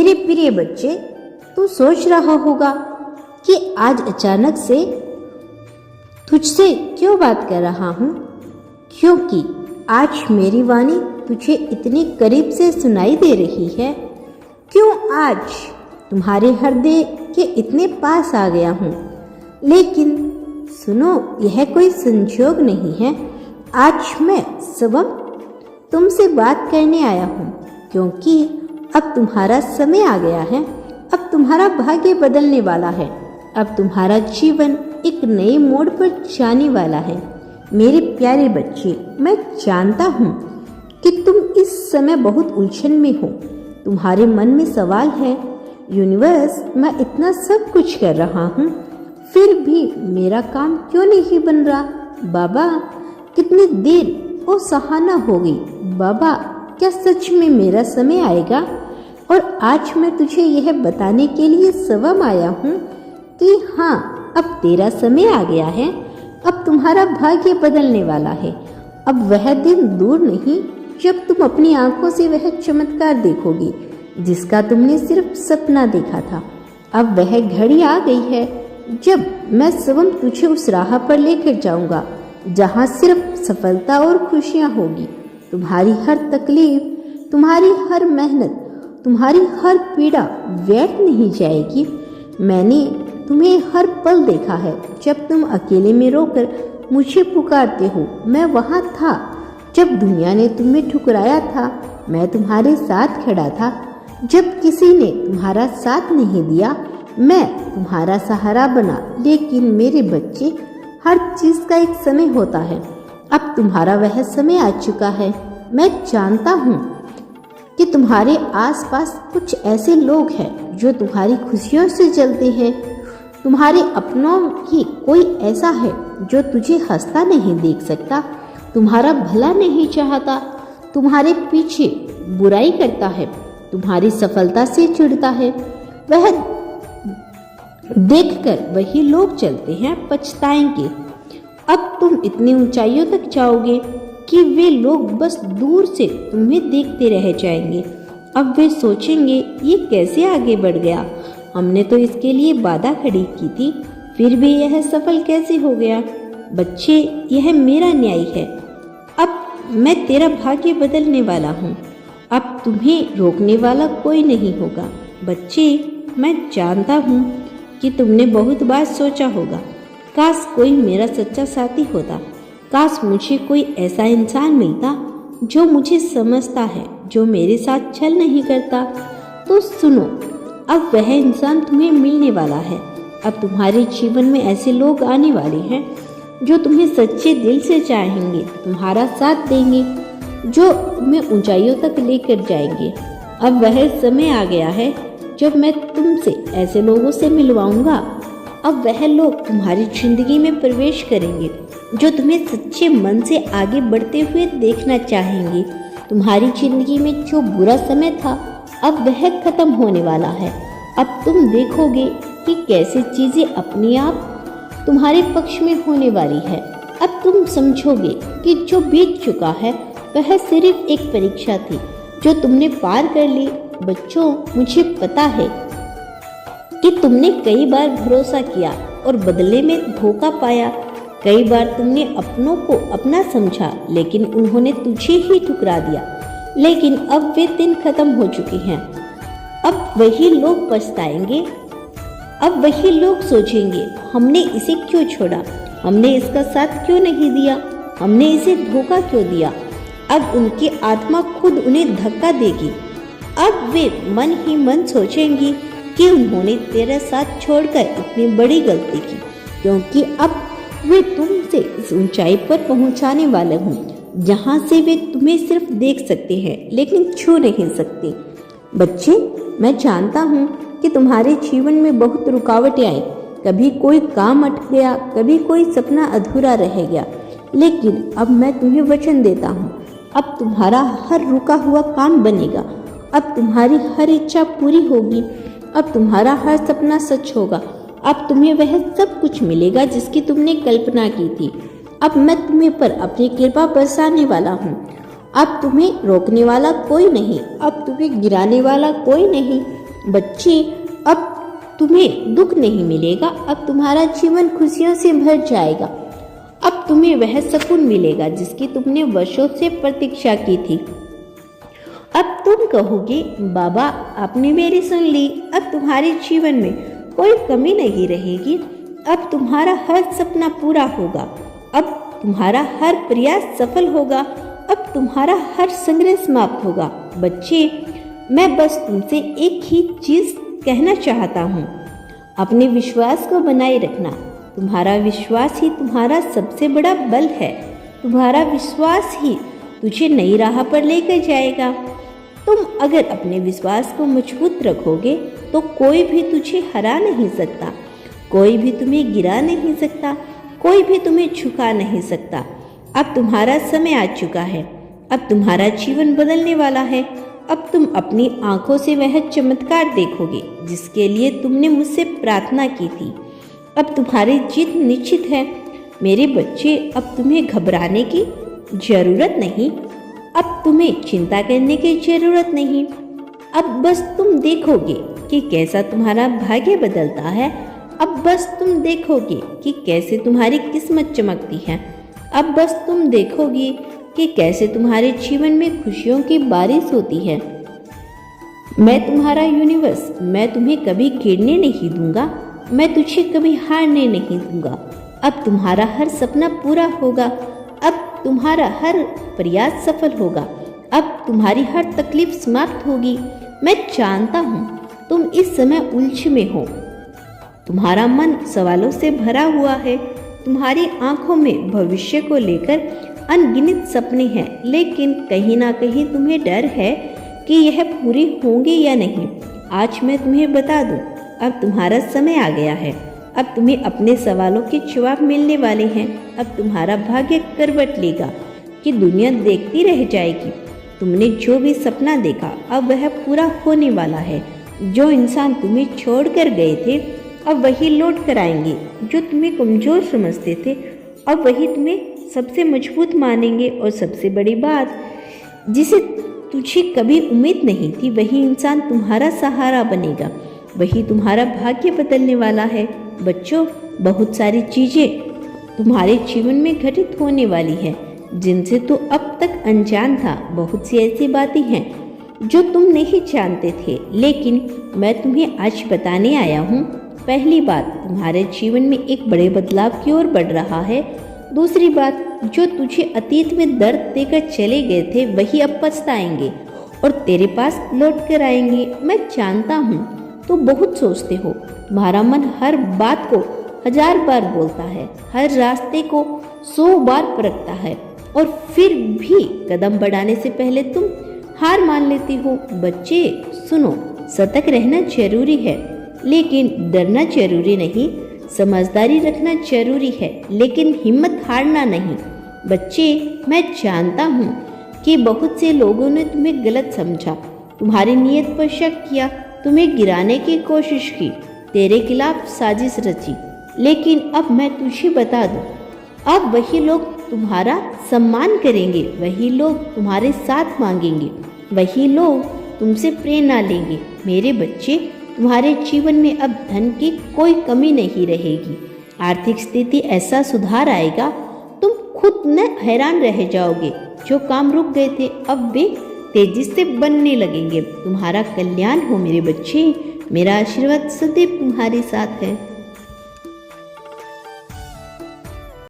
मेरे प्रिय बच्चे, तू सोच रहा होगा कि आज अचानक से तुझसे क्यों बात कर रहा हूँ, क्योंकि आज मेरी वाणी तुझे इतने करीब से सुनाई दे रही है। क्यों आज तुम्हारे हृदय के इतने पास आ गया हूँ। लेकिन सुनो, यह कोई संयोग नहीं है। आज मैं स्वयं तुमसे बात करने आया हूँ, क्योंकि अब तुम्हारा समय आ गया है। अब तुम्हारा भाग्य बदलने वाला है। अब तुम्हारा जीवन एक नए मोड़ पर जाने वाला है। मेरे प्यारे बच्चे, मैं जानता हूँ कि तुम इस समय बहुत उलझन में हो। तुम्हारे मन में सवाल है, यूनिवर्स, मैं इतना सब कुछ कर रहा हूँ, फिर भी मेरा काम क्यों नहीं बन रहा। बाबा, कितनी देर और सहाना हो गई। बाबा, क्या सच में मेरा समय आएगा। और आज मैं तुझे यह बताने के लिए स्वयं आया हूँ कि हाँ, अब तेरा समय आ गया है। अब तुम्हारा भाग्य बदलने वाला है। अब वह दिन दूर नहीं जब तुम अपनी आंखों से वह चमत्कार देखोगे जिसका तुमने सिर्फ सपना देखा था। अब वह घड़ी आ गई है जब मैं स्वयं तुझे उस राह पर लेकर जाऊंगा जहाँ सिर्फ सफलता और खुशियाँ होगी। तुम्हारी हर तकलीफ, तुम्हारी हर मेहनत, तुम्हारी हर पीड़ा व्यर्थ नहीं जाएगी। मैंने तुम्हें हर पल देखा है जब तुम अकेले में रोकर मुझे पुकारते हो। मैं वहाँ था जब दुनिया ने तुम्हें ठुकराया था। मैं तुम्हारे साथ खड़ा था जब किसी ने तुम्हारा साथ नहीं दिया। मैं तुम्हारा सहारा बना। लेकिन मेरे बच्चे, हर चीज़ का एक समय होता है। अब तुम्हारा वह समय आ चुका है। मैं जानता हूँ कि तुम्हारे आसपास कुछ ऐसे लोग हैं जो तुम्हारी खुशियों से जलते हैं। तुम्हारे अपनों ही कोई ऐसा है जो तुझे हंसता नहीं देख सकता, तुम्हारा भला नहीं चाहता, तुम्हारे पीछे बुराई करता है, तुम्हारी सफलता से चिढ़ता है। वह देखकर वही लोग चलते हैं पछताएंगे। अब तुम इतनी ऊंचाइयों तक जाओगे कि वे लोग बस दूर से तुम्हें देखते रह जाएंगे। अब वे सोचेंगे, ये कैसे आगे बढ़ गया। हमने तो इसके लिए बाधा खड़ी की थी, फिर भी यह सफल कैसे हो गया। बच्चे, यह मेरा न्याय है। अब मैं तेरा भाग्य बदलने वाला हूँ। अब तुम्हें रोकने वाला कोई नहीं होगा। बच्चे, मैं जानता हूँ कि तुमने बहुत बार सोचा होगा, काश कोई मेरा सच्चा साथी होता, काश मुझे कोई ऐसा इंसान मिलता जो मुझे समझता है, जो मेरे साथ छल नहीं करता। तो सुनो, अब वह इंसान तुम्हें मिलने वाला है। अब तुम्हारे जीवन में ऐसे लोग आने वाले हैं जो तुम्हें सच्चे दिल से चाहेंगे, तुम्हारा साथ देंगे, जो तुम्हें ऊंचाइयों तक लेकर जाएंगे। अब वह समय आ गया है जब मैं तुमसे ऐसे लोगों से मिलवाऊंगा। अब वह लोग तुम्हारी जिंदगी में प्रवेश करेंगे जो तुम्हें सच्चे मन से आगे बढ़ते हुए देखना चाहेंगे। तुम्हारी जिंदगी में जो बुरा समय था, अब वह खत्म होने वाला है। अब तुम देखोगे कि कैसे चीज़ें अपने आप तुम्हारे पक्ष में होने वाली है। अब तुम समझोगे कि जो बीत चुका है वह सिर्फ एक परीक्षा थी जो तुमने पार कर ली। बच्चों, मुझे पता है कि तुमने कई बार भरोसा किया और बदले में धोखा पाया। कई बार तुमने अपनों को अपना समझा, लेकिन उन्होंने तुझे ही ठुकरा दिया। लेकिन अब वे दिन खत्म हो चुके हैं। अब वही लोग पछताएंगे। अब वही लोग सोचेंगे, हमने इसे क्यों छोड़ा, हमने इसका साथ क्यों नहीं दिया, हमने इसे धोखा क्यों दिया। अब उनकी आत्मा खुद उन्हें धक्का देगी। अब वे मन ही मन सोचेंगी कि उन्होंने तेरा साथ छोड़कर इतनी बड़ी गलती की, क्योंकि अब वे तुमसे इस ऊंचाई पर पहुंचाने वाले हों जहां से वे तुम्हें सिर्फ देख सकते हैं लेकिन छू नहीं सकते। बच्चे, मैं जानता हूँ कि तुम्हारे जीवन में बहुत रुकावटें आई। कभी कोई काम अटक गया, कभी कोई सपना अधूरा रह गया। लेकिन अब मैं तुम्हें वचन देता हूँ, अब तुम्हारा हर रुका हुआ काम बनेगा। अब तुम्हारी हर इच्छा पूरी होगी। अब तुम्हारा हर सपना सच होगा। अब तुम्हें वह सब कुछ मिलेगा जिसकी तुमने कल्पना की थी। अब मैं तुम्हें पर अपनी कृपा बरसाने वाला हूँ। अब तुम्हें रोकने वाला कोई नहीं, अब तुम्हें गिराने वाला कोई नहीं। बच्चे, अब तुम्हें दुख नहीं मिलेगा, अब तुम्हारा जीवन खुशियों से भर जाएगा। अब तुम्हें वह सुकून मिलेगा जिसकी तुमने वर्षों से प्रतीक्षा की थी। अब तुम कहोगे, बाबा आपने मेरी सुन ली, अब तुम्हारे जीवन में कोई कमी नहीं रहेगी, अब तुम्हारा हर सपना पूरा होगा, अब तुम्हारा हर प्रयास सफल होगा, अब तुम्हारा हर संग्रह समाप्त होगा। बच्चे, मैं बस तुमसे एक ही चीज कहना चाहता हूँ, अपने विश्वास को बनाए रखना। तुम्हारा विश्वास ही तुम्हारा सबसे बड़ा बल है। तुम्हारा विश्वास ही तुझे नई राह पर लेकर जाएगा। तुम अगर अपने विश्वास को मजबूत रखोगे तो कोई भी तुझे हरा नहीं सकता, कोई भी तुम्हें गिरा नहीं सकता, कोई भी तुम्हें झुका नहीं सकता। अब तुम्हारा समय आ चुका है, अब तुम्हारा जीवन बदलने वाला है। अब तुम अपनी आंखों से वह चमत्कार देखोगे जिसके लिए तुमने मुझसे प्रार्थना की थी। अब तुम्हारी जीत निश्चित है। मेरे बच्चे, अब तुम्हें घबराने की जरूरत नहीं, अब तुम्हें चिंता करने की जरूरत नहीं। अब बस तुम देखोगे कि कैसा तुम्हारा भाग्य बदलता है। अब बस तुम देखोगे कि कैसे तुम्हारी किस्मत चमकती है। अब बस तुम देखोगे कि कैसे तुम्हारे जीवन में खुशियों की बारिश होती है। मैं तुम्हारा यूनिवर्स, मैं तुम्हें कभी गिरने नहीं दूंगा, मैं तुझे कभी हारने नहीं दूंगा। अब तुम्हारा हर सपना पूरा होगा, अब तुम्हारा हर प्रयास सफल होगा, अब तुम्हारी हर तकलीफ समाप्त होगी। मैं जानता हूँ तुम इस समय उलझ में हो, तुम्हारा मन सवालों से भरा हुआ है, तुम्हारी आंखों में भविष्य को लेकर अनगिनत सपने हैं, लेकिन कहीं ना कहीं तुम्हें डर है कि यह पूरी होंगे या नहीं। आज मैं तुम्हें बता दूं, अब तुम्हारा समय आ गया है, अब तुम्हें अपने सवालों के जवाब मिलने वाले हैं। अब तुम्हारा भाग्य करवट लेगा कि दुनिया देखती रह जाएगी। तुमने जो भी सपना देखा अब वह पूरा होने वाला है। जो इंसान तुम्हें छोड़कर गए थे अब वही लौट कर आएंगे। जो तुम्हें कमजोर समझते थे अब वही तुम्हें सबसे मजबूत मानेंगे। और सबसे बड़ी बात, जिसे तुझे कभी उम्मीद नहीं थी वही इंसान तुम्हारा सहारा बनेगा, वही तुम्हारा भाग्य बदलने वाला है। बच्चों, बहुत सारी चीज़ें तुम्हारे जीवन में घटित होने वाली है जिनसे तो अब तक अनजान था। बहुत सी ऐसी बातें हैं जो तुम नहीं जानते थे, लेकिन मैं तुम्हें आज बताने आया हूँ। पहली बात, तुम्हारे जीवन में एक बड़े बदलाव की ओर बढ़ रहा है। दूसरी बात, जो तुझे अतीत में दर्द देकर चले गए थे वही अब पछताएंगे और तेरे पास लौट कर आएंगे। मैं जानता हूँ तो बहुत सोचते हो, तुम्हारा मन हर बात को 1000 बार बोलता है, हर रास्ते को 100 बार परखता है और फिर भी कदम बढ़ाने से पहले तुम हार मान लेती हो। बच्चे सुनो, सतर्क रहना जरूरी है लेकिन डरना जरूरी नहीं। समझदारी रखना जरूरी है लेकिन हिम्मत हारना नहीं। बच्चे, मैं जानता हूँ कि बहुत से लोगों ने तुम्हें गलत समझा, तुम्हारी नीयत पर शक किया, तुम्हें गिराने की कोशिश की, तेरे खिलाफ साजिश रची। लेकिन अब मैं तुझे बता दूं, अब वही लोग तुम्हारा सम्मान करेंगे, वही लोग तुम्हारे साथ मांगेंगे, वही लोग तुमसे प्रेरणा लेंगे। मेरे बच्चे, तुम्हारे जीवन में अब धन की कोई कमी नहीं रहेगी। आर्थिक स्थिति ऐसा सुधार आएगा तुम खुद न हैरान रह जाओगे। जो काम रुक गए थे अब वे तेजी से बनने लगेंगे। तुम्हारा कल्याण हो मेरे बच्चे। मेरा आशीर्वाद सदैव तुम्हारे साथ है।